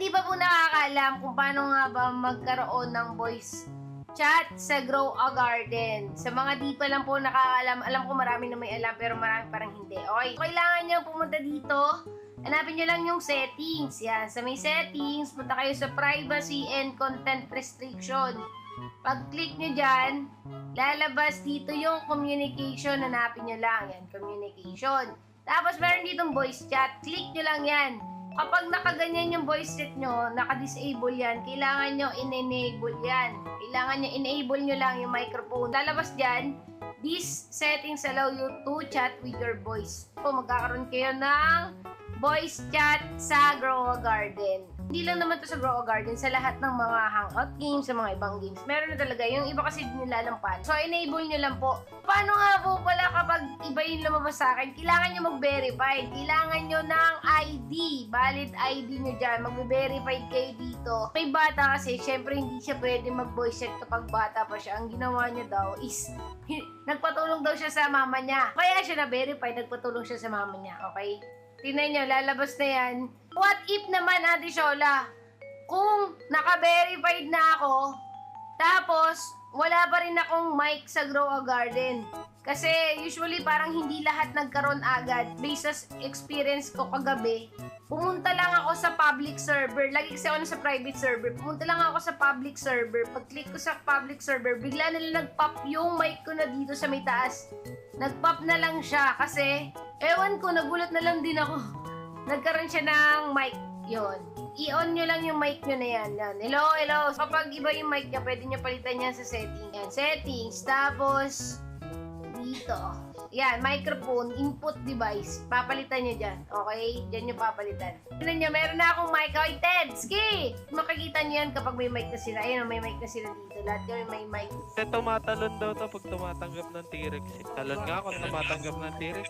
hindi pa po nakakaalam kung paano nga ba magkaroon ng voice chat sa Grow a Garden. Sa mga di pa lang po nakakaalam, alam ko marami na may alam pero marami parang hindi. Okay, kailangan nyo pumunta dito. Hanapin nyo lang yung settings. Yan, sa may settings, punta kayo sa privacy and content restriction. Pag-click nyo dyan, lalabas dito yung communication. Hanapin nyo lang. Yan, communication. Tapos meron ditong voice chat. Click nyo lang yan. Kapag nakaganyan yung voice chat nyo, naka-disable yan, kailangan nyo in-enable yan. Kailangan nyo enable nyo lang yung microphone. Lalabas dyan, these settings allow you to chat with your voice. So, magkakaroon kayo ng voice chat sa Grow a Garden. Hindi lang naman to sa Grow a Garden, sa lahat ng mga hangout games, sa mga ibang games. Meron na talaga. Yung iba kasi nilalampan. So, enable nyo lang po. Paano nga po pala kapag iba yung lumabas sa akin? Kailangan nyo mag-verify. Kailangan nyo ng ID. Valid ID nyo dyan. Mag-verified kayo dito. May bata kasi, syempre hindi siya pwede mag-voice chat kapag bata pa siya. Ang ginawa niya daw is, nagpatulong daw siya sa mama niya. Kaya siya na-verify, nagpatulong siya sa mama niya. Okay? Tingnan nyo, lalabas na yan. What if naman, Ate Shola, kung naka-verified na ako, tapos wala pa rin akong mic sa Grow a Garden? Kasi usually parang hindi lahat nagkaroon agad. Based sa experience ko kagabi, pumunta lang ako sa public server. Lagi kasi ako sa private server. Pumunta lang ako sa public server. Pag-click ko sa public server, bigla na lang nag-pop yung mic ko na dito sa may taas. Nag-pop na lang siya kasi, ewan ko, nagulat na lang din ako. Nagkaroon siya ng mic. Yun. I-on nyo lang yung mic nyo na yan. Yan. Hello, hello. Kapag iba yung mic nyo, pwede nyo palitan yan sa setting. Yan. Settings. Tapos, dito. Yan. Microphone. Input device. Papalitan nyo dyan. Okay? Dyan nyo papalitan. Tignan nyo, meron na akong mic. Okay, Ted. Ski! Makikita nyo yan kapag may mic na sila. Ayan, may mic na sila dito. Lahat yun may mic. Tumatalon daw to pag tumatanggap ng T-Rex. Talon nga ako tumatanggap ng T-Rex.